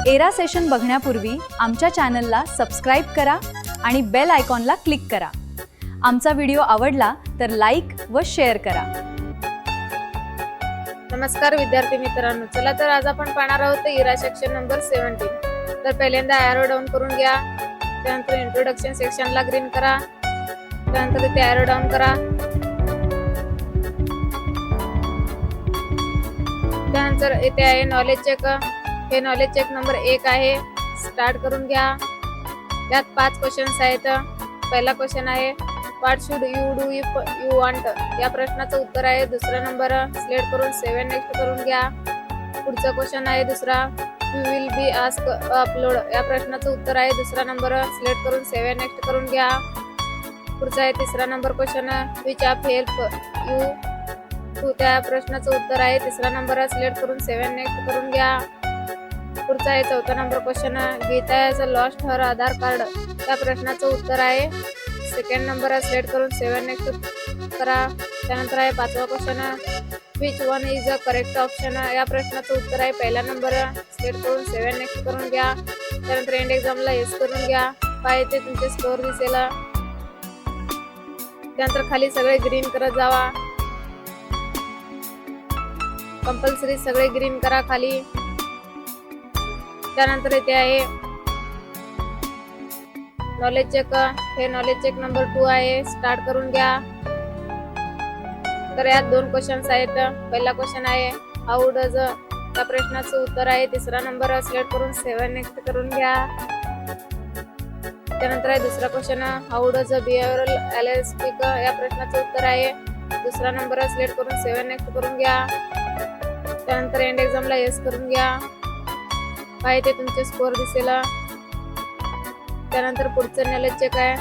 Era session बघण्यापूर्वी आमच्या चॅनलला subscribe करा आणि बेल आयकॉनला क्लिक करा। आमचा व्हिडिओ आवडला तर लाईक व शेअर करा। नमस्कार विद्यार्थी मित्रांनो, चला तर आज आपण पाहणार आहोत इरा सेक्शन नंबर 17। तर पहिल्यांदा एरो डाऊन करून घ्या, त्यानंतर इंट्रोडक्शन सेक्शनला ग्रीन करा, त्यानंतर इथे एरो डाऊन करा, त्यानंतर इथे आहे नॉलेज चेक। हे नॉलेज चेक नंबर 1 आहे, स्टार्ट करून घ्या। यात 5 क्वेश्चन्स आहेत। पहिला क्वेश्चन आहे what should you do if you want, या प्रश्नाचं उत्तर आहे दुसरा नंबर। सिलेक्ट करून 7 नेक्स्ट करून घ्या। पुढचा क्वेश्चन आहे दुसरा you will be ask upload, या प्रश्नाचं उत्तर आहे दुसरा नंबर। सिलेक्ट करून 7 नेक्स्ट करून घ्या। पुढचा आहे तिसरा number question which app help you to, त्या प्रश्नाचं उत्तर आहे तिसरा नंबर। सिलेक्ट करून 7 नेक्स्ट करून घ्या। पुढचा आहे चौथा number question Gita has lost her Aadhaar card, त्या प्रश्नाचं उत्तर आहे सेकंड नंबर। सिलेक्ट करून 7 नेक्स्ट करा। त्यानंतर आहे पाचवा question which one is a correct option, या प्रश्नाचं उत्तर आहे पहिला नंबर। सिलेक्ट करून 7 नेक्स्ट करून घ्या। त्यानंतर एंड एक्झामला येस करून घ्या। पाय ते तुमचे स्कोअर दिसेल। त्यानंतर खाली सगळे ग्रीन करत जावा, कंपल्सरी सगळे ग्रीन करा खाली। त्यानंतर इथे आहे नॉलेज चेक। हे नॉलेज चेक नंबर 2 आहे, स्टार्ट करून घ्या। तर यात 2 क्वेश्चन्स आहेत। पहिला क्वेश्चन आहे हाऊ डज, त्या प्रश्नाचं उत्तर आहे तिसरा नंबर। सिलेक्ट करून 7 नेक्स्ट करून घ्या। त्यानंतर आहे दुसरा क्वेश्चन हाऊ डज बिहेवियरल एनालिस्टिक, या प्रश्नाचं उत्तर आहे दुसरा नंबर। सिलेक्ट करून 7 नेक्स्ट करून घ्या। त्यानंतर एंड एक्झामला येस करून घ्या। काय ते तुमचे स्कोअर दिसेल। त्यानंतर पुढचं नॉलेज चेक आहे,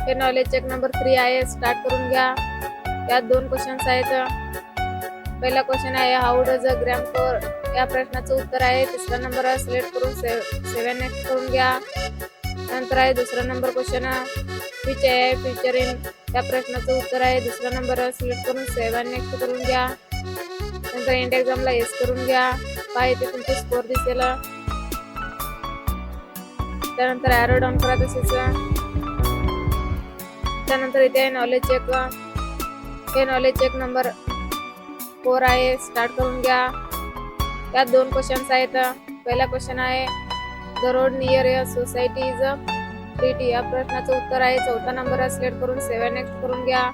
हे नॉलेज चेक नंबर 3 आहे, स्टार्ट करून घ्या। यात 2 क्वेश्चन्स आहेत। पहिला क्वेश्चन आहे हाऊ डज अ ग्रामर, या प्रश्नाचं उत्तर आहे तिसरा नंबर। सिलेक्ट करून 7 नेक्स्ट करून घ्या। नंतर आहे दुसरा नंबर क्वेश्चन विच आहे फ्युचर इन, या प्रश्नाचं उत्तर आहे दुसरा नंबर। सिलेक्ट करून 7 नेक्स्ट करून घ्या। नंतर एंड एक्झामला येस करून घ्या। काय ते तुमचे स्कोअर दिसेल। त्यानंतर एरो डाऊन करा तसेच। त्यानंतर इथे आहे नॉलेज चेक। हे नॉलेज चेक नंबर 4 आहे, स्टार्ट करून घ्या। यात 2 क्वेश्चन्स आहेत। पहिला क्वेश्चन आहे the road near a society is pretty, या प्रश्नाचं उत्तर आहे चौथा नंबर। सिलेक्ट करून 7 नेक्स्ट करून घ्या।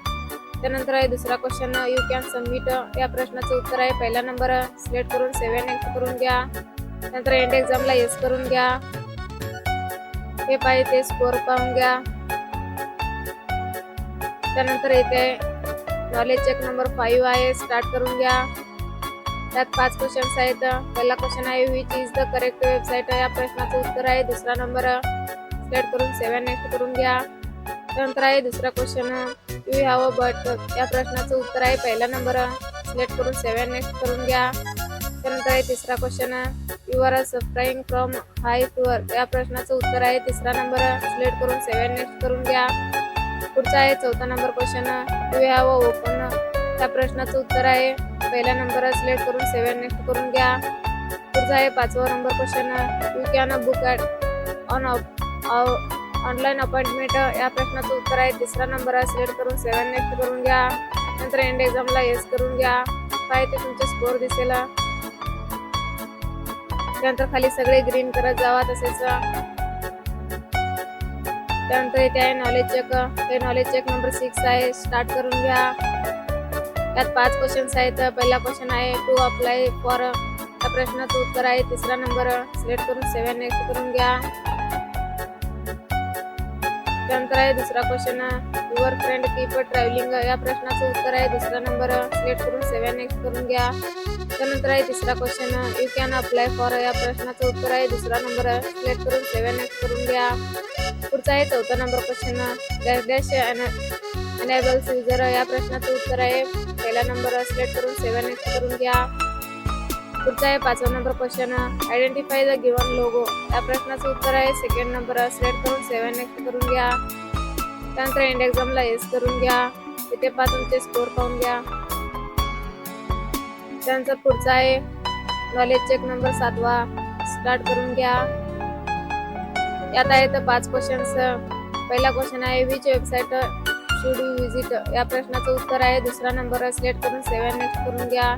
त्यानंतर आहे दुसरा क्वेश्चन यू कॅन सबमिट, या प्रश्नाचं उत्तर आहे पहिला नंबर। सिलेक्ट करून 7 नेक्स्ट करून घ्या। नंतर एंड एक्झामला येस करून घ्या। हे पाहिजे ते स्कोअर पाहून घ्या। त्यानंतर इथे नॉलेज चेक नंबर 5 आहे, स्टार्ट करून घ्या। त्यात 5 क्वेश्चन्स आहेत। पहिला क्वेश्चन आहे which is the correct website, या प्रश्नाचं उत्तर आहे दुसरा नंबर। सिलेक्ट करून 7 नेक्स्ट करून घ्या। त्यानंतर आहे दुसरा question you have a but, या प्रश्नाचं उत्तर आहे पहिला नंबर। सिलेक्ट करून 7 नेक्स्ट करून घ्या। त्यानंतर आहे तिसरा question you are suffering from high fever, या प्रश्नाचं उत्तर आहे तिसरा नंबर। सिलेक्ट करून 7 नेक्स्ट करून घ्या। पुढचा आहे चौथा number question you have a open, त्या प्रश्नाचं उत्तर आहे पहिला नंबर। सिलेक्ट करून 7 नेक्स्ट करून घ्या। पुढचा आहे 5वा number question you can book at on online appointment, या प्रश्नाचं उत्तर आहे तिसरा नंबर। सिलेक्ट करून 7 नेक्स्ट करून घ्या। नंतर एंड एक्झामला येस करून घ्या। काय ते तुमचे स्कोअर दिसेल। त्यानंतर खाली सगळे ग्रीन करत जावा तसेच। त्यानंतर इथे आहे नॉलेज चेक। हे नॉलेज चेक नंबर 6 आहे, स्टार्ट करून घ्या। यात 5 क्वेश्चन्स आहेत। पहिला क्वेश्चन आहे टू अप्लाय फॉर, या प्रश्नाचं उत्तर आहे तिसरा नंबर। सिलेक्ट करून 7 नेक्स्ट करून घ्या। त्यानंतर आहे दुसरा question your friend keep travelling, या प्रश्नाचं उत्तर आहे दुसरा नंबर। सिलेक्ट करून 7 नेक्स्ट करून घ्या। त्यानंतर आहे तिसरा question you can apply for, या प्रश्नाचं उत्तर आहे दुसरा नंबर। सिलेक्ट करून 7 नेक्स्ट करून घ्या। पुढचा आहे चौथा number question dash enables user, या प्रश्नाचं उत्तर आहे पहिला नंबर। सिलेक्ट करून 7 नेक्स्ट करून घ्या। पुढचा आहे 5वा number question identify the given logo, या प्रश्नाचं उत्तर आहे सेकंड नंबर। सिलेक्ट करून 7 नेक्स्ट करून घ्या। त्यानंतर एंड एक्झामला येस करून घ्या। इथे तुमचे स्कोअर पाहून घ्या। त्यानंतर पुढचा आहे नॉलेज चेक नंबर 7वा, स्टार्ट करून घ्या. यात आहेत 5 क्वेश्चन्स. पहिला क्वेश्चन आहे which website should you visit. या प्रश्नाचं उत्तर आहे दुसरा नंबर सिलेक्ट करून सेव्ह अँड नेक्स्ट करून घ्या.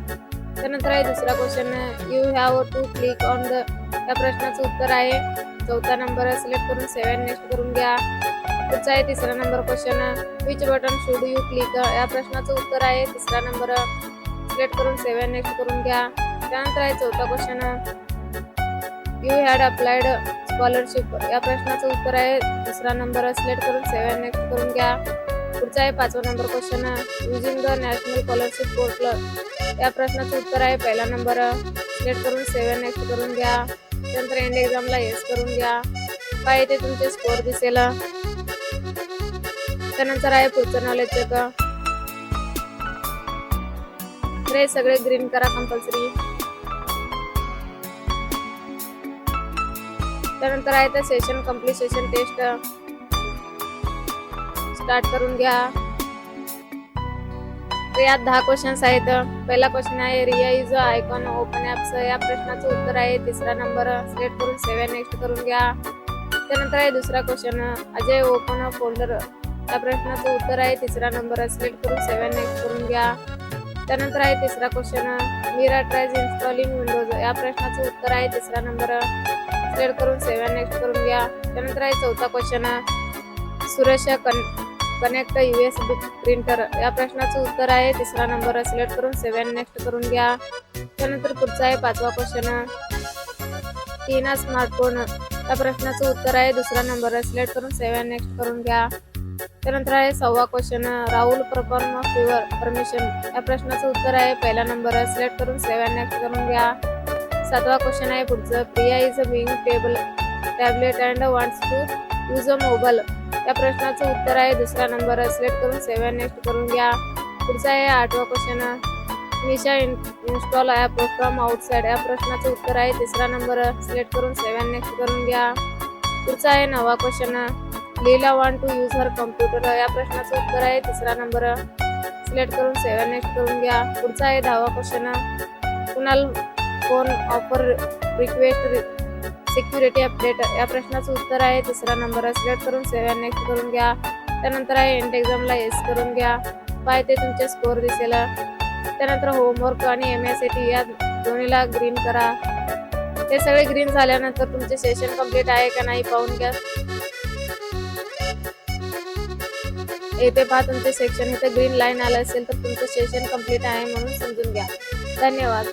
त्यानंतर आहे दुसरा question you have to click on the. या प्रश्नाचं उत्तर आहे चौथा नंबर सिलेक्ट करून सेव्ह अँड नेक्स्ट करून घ्या. पुढचा आहे तिसरा number question which button should you click. या प्रश्नाचं उत्तर आहे तिसरा नंबर सिलेक्ट करून सेव्ह अँड नेक्स्ट करून घ्या. त्यानंतर आहे चौथा question you had applied scholarship. या प्रश्नाचं उत्तर आहे दुसरा नंबर सिलेक्ट करून सेव्ह अँड नेक्स्ट करून घ्या. पुढचा आहे पाचवा number question using the national scholarship portal. या प्रश्नाचं उत्तर आहे पहिला नंबर सिलेक्ट करून सेव्ह अँड नेक्स्ट करून घ्या. त्यानंतर एंड एक्झामला येस करून घ्या. काय येते तुमचे स्कोअर दिसेल. त्यानंतर आहे पुढचं नॉलेज चेक. तर हे सगळे ग्रीन करा कंपल्सरी. त्यानंतर आहे ते सेशन कम्प्लिशन टेस्ट स्टार्ट करून घ्या. तर यात 10 क्वेश्चन्स आहेत. पहिला क्वेश्चन आहे Riya is icon open apps. या प्रश्नाचं उत्तर आहे तिसरा नंबर सिलेक्ट करून सेव्ह अँड नेक्स्ट करून घ्या. त्यानंतर आहे दुसरा question Ajay open a folder. या प्रश्नाचं उत्तर आहे तिसरा नंबर सिलेक्ट करून सेव्ह अँड नेक्स्ट करून घ्या. त्यानंतर आहे तिसरा question Meera tries installing Windows. या प्रश्नाचं उत्तर आहे तिसरा नंबर सिलेक्ट करून सेव्ह अँड नेक्स्ट करून घ्या. त्यानंतर आहे चौथा question Suresh connect USB printer. या प्रश्नाचं उत्तर आहे तिसरा नंबर सिलेक्ट करून सेव्ह अँड नेक्स्ट करून घ्या. त्यानंतर पुढचा आहे पाचवा क्वेश्चन टीना स्मार्टफोन. या प्रश्नाचं उत्तर आहे दुसरा नंबर सिलेक्ट करून सेव्ह अँड नेक्स्ट करून घ्या. त्यानंतर आहे 6वा question Rahul perform fewer permission. या प्रश्नाचं उत्तर आहे पहिला नंबर सिलेक्ट करून सेव्ह अँड नेक्स्ट करून घ्या. 7वा क्वेश्चन आहे पुढचं Priya is being tablet and wants to use a mobile. या प्रश्नाचं उत्तर आहे दुसरा नंबर सिलेक्ट करून सेव्ह अँड नेक्स्ट करून घ्या. पुढचा आहे 8वा question Nisha install app from outside. या प्रश्नाचं उत्तर आहे तिसरा नंबर सिलेक्ट करून सेव्ह अँड नेक्स्ट करून घ्या. पुढचा आहे 9वा question Leela want to use her computer. या प्रश्नाचं उत्तर आहे तिसरा नंबर सिलेक्ट करून सेव्ह अँड नेक्स्ट करून घ्या. पुढचा आहे 10वा question Kunal phone offer request security update. या प्रश्नाचं उत्तर आहे तिसरा नंबर सिलेक्ट करून सेव्ह अँड नेक्स्ट करून घ्या. त्यानंतर आहे एंड एक्झामला येस करून घ्या. काय ते तुमचे स्कोअर दिसेल. त्यानंतर होमवर्क आणि MSAT या दोन्हीला ग्रीन करा. ते सगळे ग्रीन झाल्यानंतर तुमचे सेशन कंप्लीट आहे का नाही पाहून घ्या. येथे पहा तुमचे सेक्शन इथे ग्रीन लाईन आलं असेल तर तुमचं सेशन कंप्लीट आहे म्हणून समजून घ्या. धन्यवाद.